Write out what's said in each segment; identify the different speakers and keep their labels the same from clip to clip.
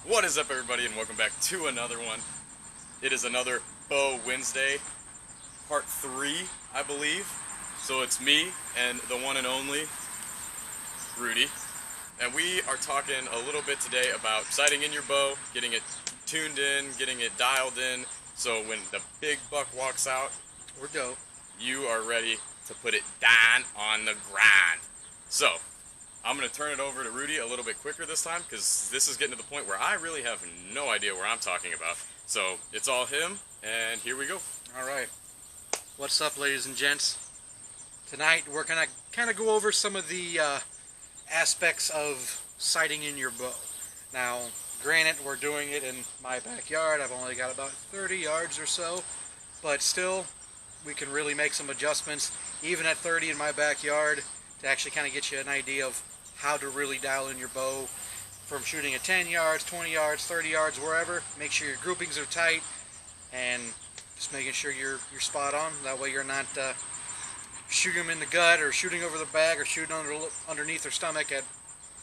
Speaker 1: What is up, everybody, and welcome back to another one. It is another Bow Wednesday, part 3, I believe. So it's me and the one and only Rudy, and we are talking a little bit today about sighting in your bow, getting it tuned in, getting it dialed in, so when the big buck walks out,
Speaker 2: or doe,
Speaker 1: you are ready to put it down on the grind. So I'm going to turn it over to Rudy a little bit quicker this time, because this is getting to the point where I really have no idea where I'm talking about. So it's all him, and here we go.
Speaker 2: Alright, what's up, ladies and gents? Tonight we're going to kind of go over some of the aspects of sighting in your bow. Now, granted, we're doing it in my backyard. I've only got about 30 yards or so, but still, we can really make some adjustments, even at 30 in my backyard, to actually kind of get you an idea of how to really dial in your bow from shooting at 10 yards, 20 yards, 30 yards, wherever. Make sure your groupings are tight and just making sure you're spot on. That way you're not shooting them in the gut or shooting over the back or shooting underneath their stomach at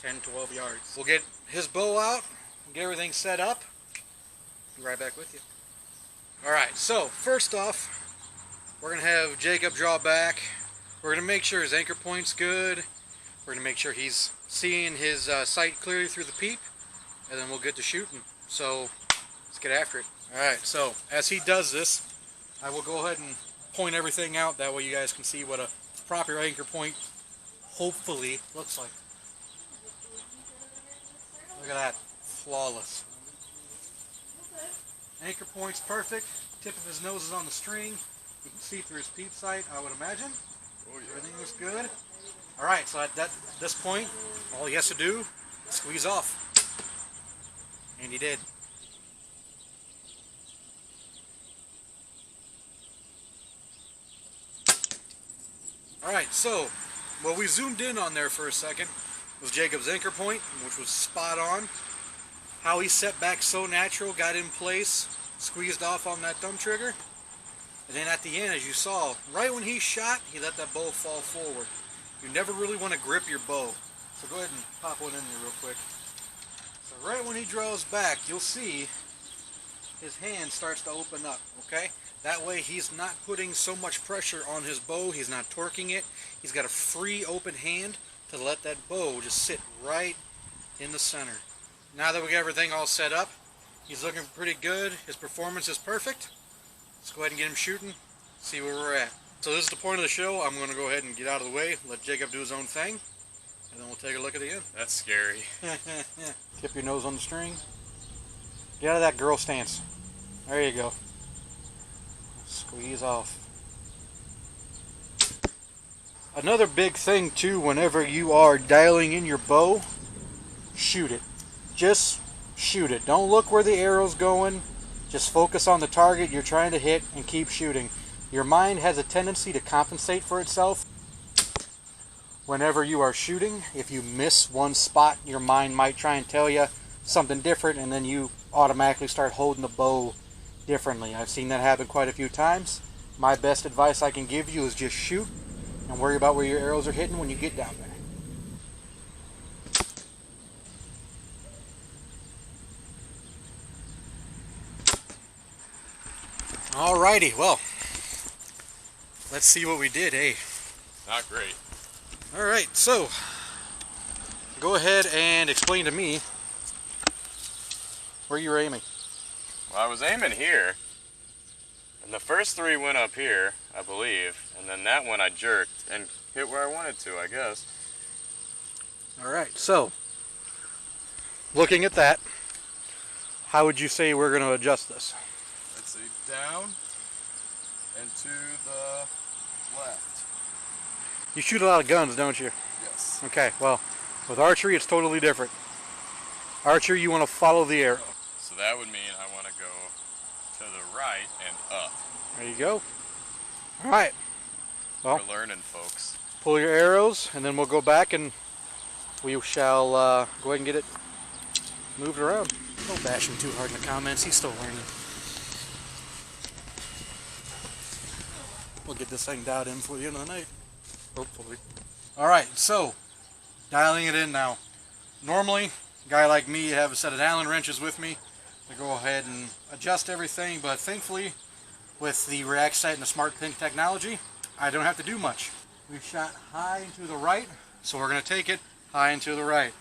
Speaker 2: 10, 12 yards. We'll get his bow out and get everything set up. Be right back with you. Alright, so first off, we're going to have Jacob draw back. We're going to make sure his anchor point's good. We're going to make sure he's seeing his sight clearly through the peep, and then we'll get to shooting. So let's get after it. Alright, so as he does this, I will go ahead and point everything out. That way you guys can see what a proper anchor point hopefully looks like. Look at that. Flawless. Anchor point's perfect. Tip of his nose is on the string. You can see through his peep sight, I would imagine.
Speaker 1: Oh, yeah.
Speaker 2: Everything looks good. Alright, so at this point, all he has to do is squeeze off. And he did. Alright, so what we zoomed in on there for a second was Jacob's anchor point, which was spot on. How he set back so natural, got in place, squeezed off on that thumb trigger. And then at the end, as you saw, right when he shot, he let that bow fall forward. You never really want to grip your bow. So go ahead and pop one in there real quick. So right when he draws back, you'll see his hand starts to open up, okay? That way he's not putting so much pressure on his bow, he's not torquing it. He's got a free open hand to let that bow just sit right in the center. Now that we got everything all set up, he's looking pretty good. His performance is perfect. Let's go ahead and get him shooting, see where we're at. So this is the point of the show. I'm going to go ahead and get out of the way, let Jacob do his own thing, and then we'll take a look at the end.
Speaker 1: That's scary.
Speaker 2: Tip your nose on the string. Get out of that girl stance. There you go. Squeeze off. Another big thing too, whenever you are dialing in your bow, shoot it. Just shoot it. Don't look where the arrow's going. Just focus on the target you're trying to hit and keep shooting. Your mind has a tendency to compensate for itself. Whenever you are shooting, if you miss one spot, your mind might try and tell you something different, and then you automatically start holding the bow differently. I've seen that happen quite a few times. My best advice I can give you is just shoot and worry about where your arrows are hitting when you get down there. Alrighty, well, let's see what we did, eh?
Speaker 1: Not great.
Speaker 2: Alright, so go ahead and explain to me where you're aiming.
Speaker 1: Well, I was aiming here, and the first 3 went up here, I believe, and then that one I jerked and hit where I wanted to, I guess.
Speaker 2: Alright, so looking at that, how would you say we're going to adjust this?
Speaker 1: Let's see, down and to the left.
Speaker 2: You shoot a lot of guns, don't you?
Speaker 1: Yes.
Speaker 2: Okay, well, with archery it's totally different. Archery, you want to follow the arrow.
Speaker 1: So that would mean I want to go to the right and up.
Speaker 2: There you go. Alright. Well,
Speaker 1: we're learning, folks.
Speaker 2: Pull your arrows, and then we'll go back and we shall go ahead and get it moved around. Don't bash him too hard in the comments, he's still learning. We'll get this thing dialed in before the end of the night. Hopefully. Alright, so dialing it in now. Normally, A guy like me, have a set of Allen wrenches with me to go ahead and adjust everything, but thankfully with the React Sight and the Smart Pin technology, I don't have to do much. We shot high and to the right, so we're going to take it high and to the right.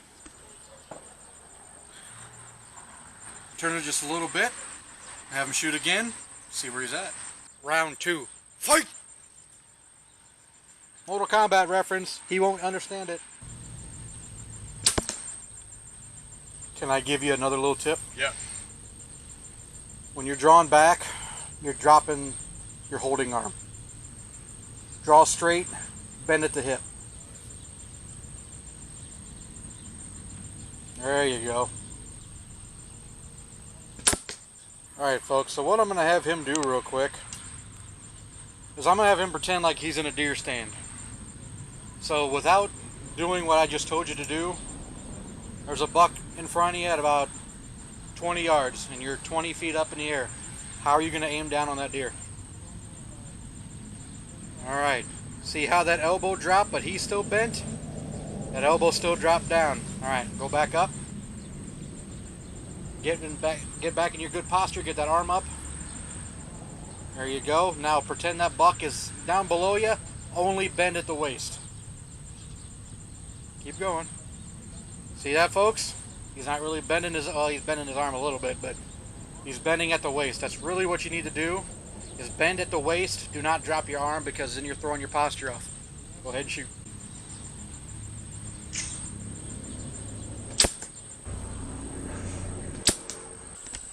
Speaker 2: Turn it just a little bit, have him shoot again, see where he's at. Round 2. Fight! Mortal Kombat reference, he won't understand it. Can I give you another little tip?
Speaker 1: Yeah.
Speaker 2: When you're drawing back, you're dropping your holding arm. Draw straight, bend at the hip. There you go. Alright folks, so what I'm going to have him do real quick is I'm going to have him pretend like he's in a deer stand. So without doing what I just told you to do, there's a buck in front of you at about 20 yards and you're 20 feet up in the air. How are you going to aim down on that deer? Alright, see how that elbow dropped but he's still bent? That elbow still dropped down. Alright, go back up. Get back in your good posture, get that arm up. There you go. Now pretend that buck is down below you, only bend at the waist. Keep going. See that, folks? He's not really bending his, well, he's bending his arm a little bit, but he's bending at the waist. That's really what you need to do, is bend at the waist. Do not drop your arm because then you're throwing your posture off. Go ahead and shoot.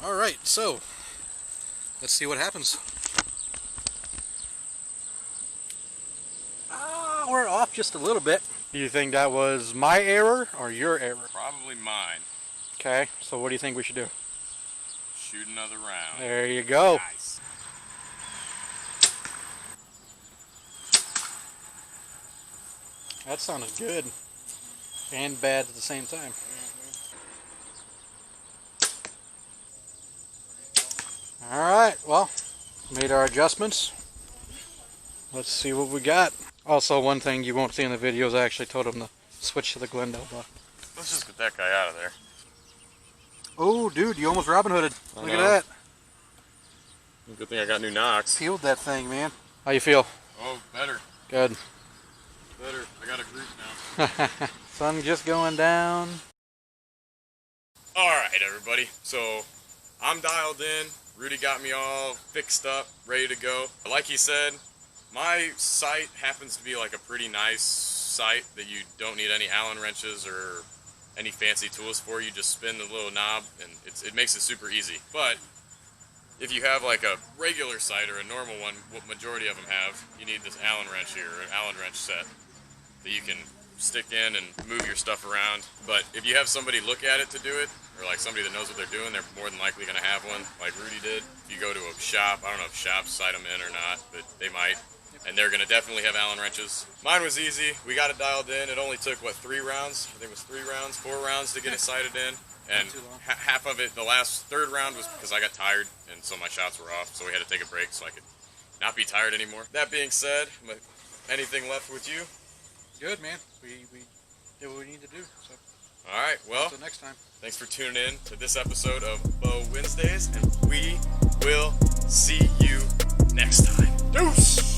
Speaker 2: Alright, so let's see what happens. We're off just a little bit. Do you think that was my error or your error?
Speaker 1: Probably mine.
Speaker 2: Okay, so what do you think we should do?
Speaker 1: Shoot another round.
Speaker 2: There you go.
Speaker 1: Nice.
Speaker 2: That sounded good and bad at the same time. Alright, well, made our adjustments. Let's see what we got. Also, one thing you won't see in the video is I actually told him to switch to the Glendale buck.
Speaker 1: Let's just get that guy out of there.
Speaker 2: Oh, dude, you almost Robin Hooded.
Speaker 1: I
Speaker 2: Look
Speaker 1: know.
Speaker 2: at that.
Speaker 1: Good thing I got new knocks.
Speaker 2: Peeled that thing, man. How you feel?
Speaker 1: Oh, better.
Speaker 2: Good.
Speaker 1: Better. I got a group now.
Speaker 2: Sun just going down.
Speaker 1: Alright, everybody. So, I'm dialed in. Rudy got me all fixed up, ready to go. Like he said, my sight happens to be like a pretty nice sight that you don't need any Allen wrenches or any fancy tools for. You just spin the little knob and it makes it super easy. But if you have like a regular sight or a normal one, what majority of them have, you need this Allen wrench here, or an Allen wrench set that you can stick in and move your stuff around. But if you have somebody look at it to do it, or like somebody that knows what they're doing, they're more than likely going to have one, like Rudy did. If you go to a shop, I don't know if shops sight them in or not, but they might. And they're going to definitely have Allen wrenches. Mine was easy. We got it dialed in. It only took, what, 3 rounds? I think it was 3 rounds, 4 rounds to get it sighted in. And half of it, the last third round was because I got tired, and so my shots were off, so we had to take a break so I could not be tired anymore. That being said, anything left with you?
Speaker 2: Good, man. We did what we need to do. So.
Speaker 1: Alright, well,
Speaker 2: until next time.
Speaker 1: Thanks for tuning in to this episode of Bow Wednesdays, and we will see you next time. Deuce!